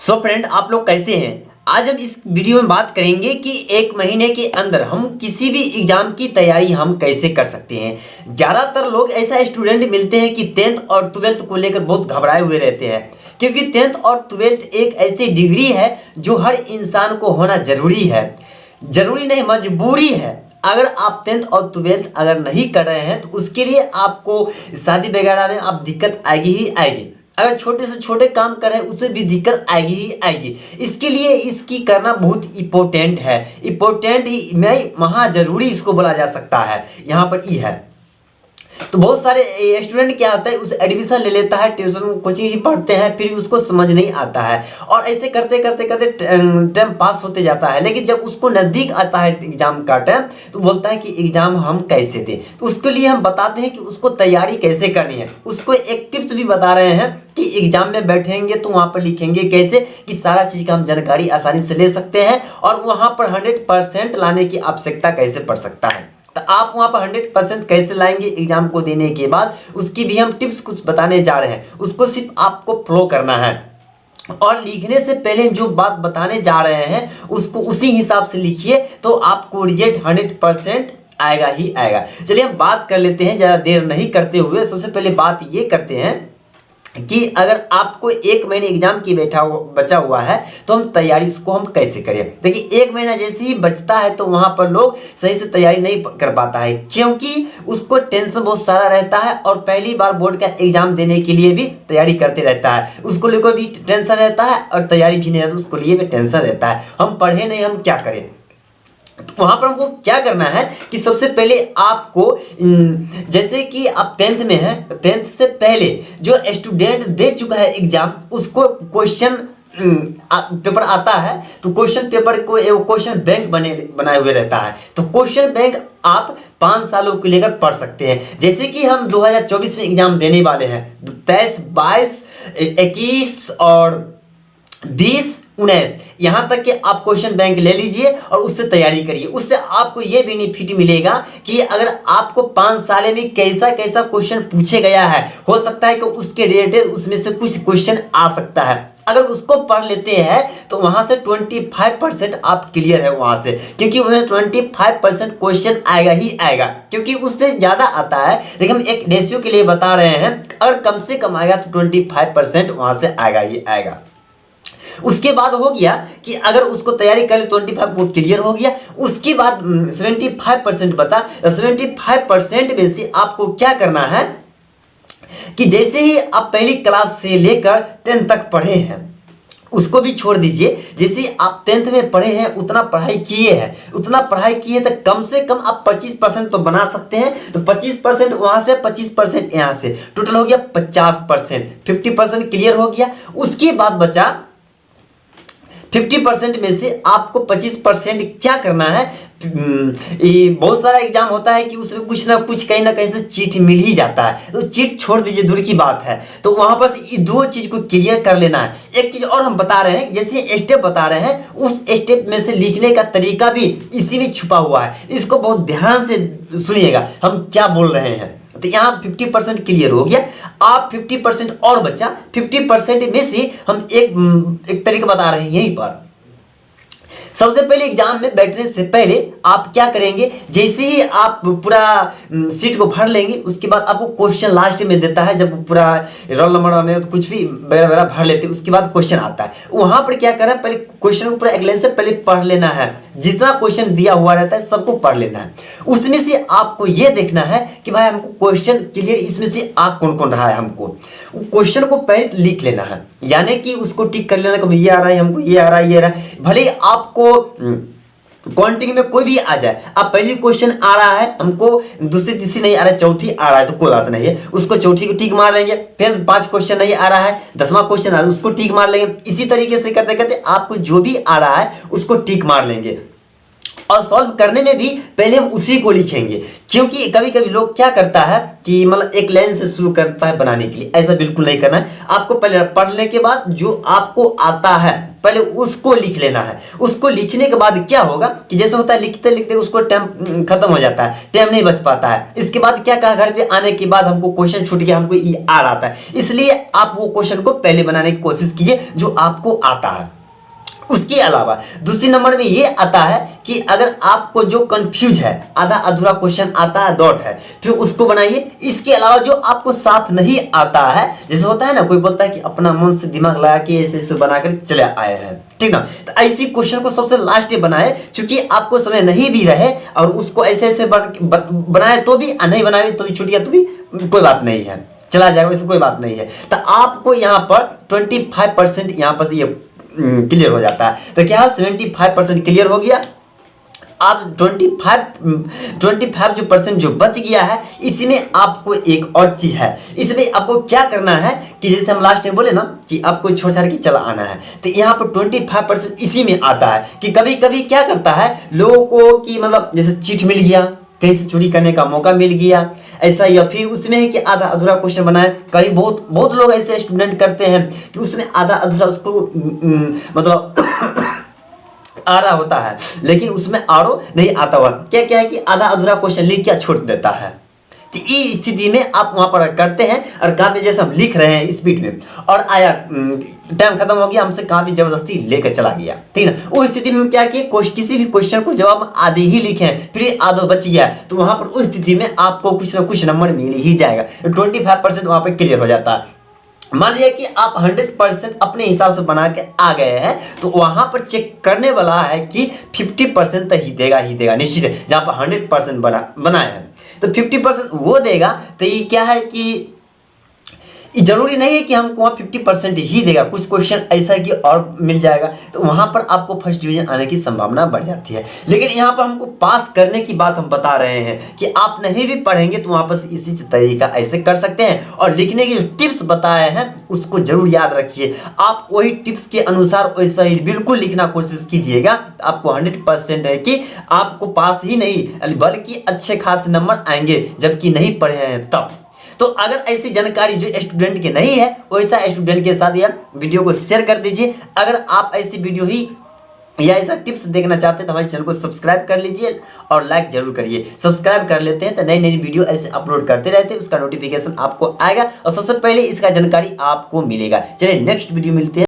So friend, आप लोग कैसे हैं। आज हम इस वीडियो में बात करेंगे कि एक महीने के अंदर हम किसी भी एग्जाम की तैयारी हम कैसे कर सकते हैं। ज़्यादातर लोग ऐसा स्टूडेंट मिलते हैं कि 10th और 12th को लेकर बहुत घबराए हुए रहते हैं, क्योंकि 10th और 12th एक ऐसी डिग्री है जो हर इंसान को होना ज़रूरी है। ज़रूरी नहीं, मजबूरी है। अगर आप 10th और 12th अगर नहीं कर रहे हैं तो उसके लिए आपको शादी वगैरह में आप दिक्कत आएगी ही आएगी। अगर छोटे से छोटे काम कर रहे हैं उसमें भी दिक्कत आएगी ही आएगी। इसके लिए इसकी करना बहुत इम्पोर्टेंट है। इम्पोर्टेंट ही नहीं, महा जरूरी इसको बोला जा सकता है। यहाँ पर ई है तो बहुत सारे स्टूडेंट क्या होता है, उस एडमिशन ले लेता है, ट्यूशन कोचिंग ही पढ़ते हैं, फिर उसको समझ नहीं आता है और ऐसे करते करते करते टाइम पास होते जाता है। लेकिन जब उसको नज़दीक आता है एग्जाम का टाइम तो बोलता है कि एग्जाम हम कैसे दें। तो उसके लिए हम बताते हैं कि उसको तैयारी कैसे करनी है। उसको एक टिप्स भी बता रहे हैं कि एग्जाम में बैठेंगे तो वहाँ पर लिखेंगे कैसे, कि सारा चीज़ का हम जानकारी आसानी से ले सकते हैं और वहाँ पर 100% लाने की आवश्यकता कैसे पड़ सकता है। तो आप वहाँ पर 100% कैसे लाएंगे एग्जाम को देने के बाद, उसकी भी हम टिप्स कुछ बताने जा रहे हैं। उसको सिर्फ आपको फॉलो करना है और लिखने से पहले जो बात बताने जा रहे हैं उसको उसी हिसाब से लिखिए, तो आपको रिजल्ट 100% आएगा ही आएगा। चलिए हम बात कर लेते हैं, ज़्यादा देर नहीं करते हुए। सबसे पहले बात ये करते हैं कि अगर आपको एक महीने एग्जाम की बचा हुआ है तो हम तैयारी उसको हम कैसे करें। देखिए, एक महीना जैसे ही बचता है तो वहाँ पर लोग सही से तैयारी नहीं कर पाता है, क्योंकि उसको टेंशन बहुत सारा रहता है और पहली बार बोर्ड का एग्जाम देने के लिए भी तैयारी करते रहता है। उसको लेकर भी टेंशन रहता है और तैयारी भी नहीं रहती, उसको लिए भी टेंशन रहता है। हम पढ़े नहीं, हम क्या करें। तो वहाँ पर हमको क्या करना है कि सबसे पहले आपको, जैसे कि आप 10th में हैं, 10th से पहले जो स्टूडेंट दे चुका है एग्जाम उसको क्वेश्चन पेपर आता है, तो क्वेश्चन पेपर को एक क्वेश्चन बैंक बनाए हुए रहता है। तो क्वेश्चन बैंक आप 5 सालों को लेकर पढ़ सकते हैं। जैसे कि हम 2024 में एग्जाम देने वाले हैं, 23, 22, 21 और 20, 19, यहाँ तक कि आप क्वेश्चन बैंक ले लीजिए और उससे तैयारी करिए। उससे आपको ये बेनिफिट मिलेगा कि अगर आपको 5 साल में कैसा कैसा क्वेश्चन पूछे गया है, हो सकता है कि उसके रिलेटेड उसमें से कुछ क्वेश्चन आ सकता है। अगर उसको पढ़ लेते हैं तो वहाँ से 25% आप क्लियर है वहाँ से, क्योंकि उन्हें 25% क्वेश्चन आएगा ही आएगा, क्योंकि उससे ज़्यादा आता है। लेकिन हम एक रेशियो के लिए बता रहे हैं, अगर कम से कम आएगा तो 25% वहाँ से आएगा ही आएगा। उसके बाद हो गया कि अगर उसको तैयारी कर ले 25 वो क्लियर हो गया। उसके बाद 75% बता, 75% में से आपको क्या करना है कि जैसे ही आप पहली क्लास से लेकर 10th तक पढ़े हैं उसको भी छोड़ दीजिए। जैसे आप 10th में पढ़े हैं, उतना पढ़ाई किए हैं, उतना पढ़ाई किए तो कम से कम आप 25% तो बना सकते हैं। तो 25% वहाँ से, 25% यहाँ से, टोटल हो गया 50%। 50% क्लियर हो गया। उसके बाद बचा 50% में से आपको 25% क्या करना है। ये बहुत सारा एग्जाम होता है कि उसमें कुछ ना कुछ कहीं ना कहीं से चीट मिल ही जाता है, तो चीट छोड़ दीजिए, दूर की बात है। तो वहाँ पर ये दो चीज़ को क्लियर कर लेना है। एक चीज़ और हम बता रहे हैं, जैसे स्टेप बता रहे हैं, उस स्टेप में से लिखने का तरीका भी इसी में छुपा हुआ है। इसको बहुत ध्यान से सुनिएगा हम क्या बोल रहे हैं। तो यहाँ 50% क्लियर हो गया। आप 50% और बचा, 50% में से हम एक तरीका बता रहे हैं। यहीं पर सबसे पहले एग्जाम में बैठने से पहले आप क्या करेंगे, जैसे ही आप पूरा सीट को भर लेंगे उसके बाद आपको क्वेश्चन लास्ट में देता है। जब पूरा रोल नंबर आने तो कुछ भी वगैरह भर लेते हैं, उसके बाद क्वेश्चन आता है। वहाँ पर क्या करना है, पहले क्वेश्चन को पूरा एक लाइन से पहले पढ़ लेना है। जितना क्वेश्चन दिया हुआ रहता है सबको पढ़ लेना है। उसमें से आपको ये देखना है कि भाई हमको क्वेश्चन क्लियर इसमें से आ कौन कौन रहा है। हमको क्वेश्चन को पहले लिख लेना है, यानी कि उसको टिक कर लेना कि ये आ रहा है, हमको ये आ रहा है, ये आ रहा है। भले आपको क्वांटिटी में कोई भी आ जाए, अब पहली क्वेश्चन आ रहा है हमको, दूसरी तीसरी नहीं आ रहा है, चौथी आ रहा है तो कोई बात नहीं है, उसको चौथी को टिक मार लेंगे। फिर 5 क्वेश्चन नहीं आ रहा है, 10वां क्वेश्चन आ रहा है, उसको टिक मार लेंगे। इसी तरीके से करते करते आपको जो भी आ रहा है उसको टिक मार लेंगे। और सॉल्व करने में भी पहले हम उसी को लिखेंगे, क्योंकि कभी कभी लोग क्या करता है कि मतलब एक लाइन से शुरू करता है बनाने के लिए। ऐसा बिल्कुल नहीं करना है। आपको पहले पढ़ने के बाद जो आपको आता है पहले उसको लिख लेना है। उसको लिखने के बाद क्या होगा कि जैसे होता है लिखते लिखते उसको टाइम खत्म हो जाता है, टाइम नहीं बच पाता है। इसके बाद क्या कहा, घर पे आने के बाद हमको क्वेश्चन छूट गया, हमको ये आ रहा था, इसलिए आप वो क्वेश्चन को पहले बनाने की कोशिश कीजिए जो आपको आता है। उसके अलावा दूसरी नंबर में ये आता है कि अगर आपको जो कंफ्यूज है, आधा अधूरा क्वेश्चन आता है, डॉट है, फिर उसको बनाइए। इसके अलावा जो आपको साफ नहीं आता है, जैसे होता है ना कोई बोलता है कि अपना मन से दिमाग लगा के ऐसे ऐसे बनाकर चले आए हैं, ठीक ना, तो ऐसी क्वेश्चन को सबसे लास्ट बनाए, क्योंकि आपको समय नहीं भी रहे और उसको ऐसे ऐसे बनाए तो भी, नहीं बनाए तो भी छूट गया तो भी कोई बात नहीं है, चला जाएगा, इसमें कोई बात नहीं है। तो आपको यहाँ पर 25% यहाँ पर ये क्लियर हो जाता है। तो क्या 75% क्लियर हो गया। आप 25 जो परसेंट जो बच गया है, इसमें आपको एक और चीज है, इसमें आपको क्या करना है कि जैसे हम लास्ट में बोले ना कि आपको छोड़ छाड़ के चला आना है, तो यहाँ पर 25% इसी में आता है कि कभी कभी क्या करता है लोगों को कि मतलब जैसे चीट मिल गया, कहीं से चोरी करने का मौका मिल गया ऐसा, या फिर उसमें है कि आधा अधूरा क्वेश्चन बनाए। कई बहुत लोग ऐसे स्टूडेंट करते हैं कि उसमें आधा अधूरा उसको मतलब आ रहा होता है, लेकिन उसमें आरो नहीं आता हुआ, क्या क्या है कि आधा अधूरा क्वेश्चन लिख के छोड़ देता है। तो इस स्थिति में आप वहां पर करते हैं और कॉपी जैसे हम लिख रहे हैं स्पीड में और आया टाइम खत्म हो गया, हमसे कॉपी जबरदस्ती लेकर चला गया, ठीक है ना। उस स्थिति में क्या किया, किसी भी क्वेश्चन को जब आप आधे ही लिखे हैं फिर आधो बच गया, तो वहां पर उस स्थिति में आपको कुछ ना कुछ नंबर मिल ही जाएगा। 25% वहां पर क्लियर हो जाता है। मान लिया कि आप 100% अपने हिसाब से बना के आ गए हैं, तो वहां पर चेक करने वाला है कि 50% तो ही देगा निश्चित है। जहां पर 100% बनाए हैं तो 50% वो देगा। तो ये क्या है कि जरूरी नहीं है कि हमको वहाँ 50% ही देगा, कुछ क्वेश्चन ऐसा है कि और मिल जाएगा, तो वहाँ पर आपको फर्स्ट डिवीजन आने की संभावना बढ़ जाती है। लेकिन यहाँ पर हमको पास करने की बात हम बता रहे हैं कि आप नहीं भी पढ़ेंगे तो वहाँ पर इसी तरीका ऐसे कर सकते हैं। और लिखने की जो टिप्स बताए हैं उसको जरूर याद रखिए, आप वही टिप्स के अनुसार वैसा ही बिल्कुल लिखना कोशिश कीजिएगा। आपको 100% है कि आपको पास ही नहीं बल्कि अच्छे खास नंबर आएंगे, जबकि नहीं पढ़े हैं तब। तो अगर ऐसी जानकारी जो स्टूडेंट के नहीं है, वैसा स्टूडेंट के साथ यह वीडियो को शेयर कर दीजिए। अगर आप ऐसी वीडियो ही या ऐसा टिप्स देखना चाहते हैं तो हमारे चैनल को सब्सक्राइब कर लीजिए और लाइक जरूर करिए। सब्सक्राइब कर लेते हैं तो नई नई वीडियो ऐसे अपलोड करते रहते हैं, उसका नोटिफिकेशन आपको आएगा और सबसे पहले इसका जानकारी आपको मिलेगा। चलिए नेक्स्ट वीडियो मिलते हैं।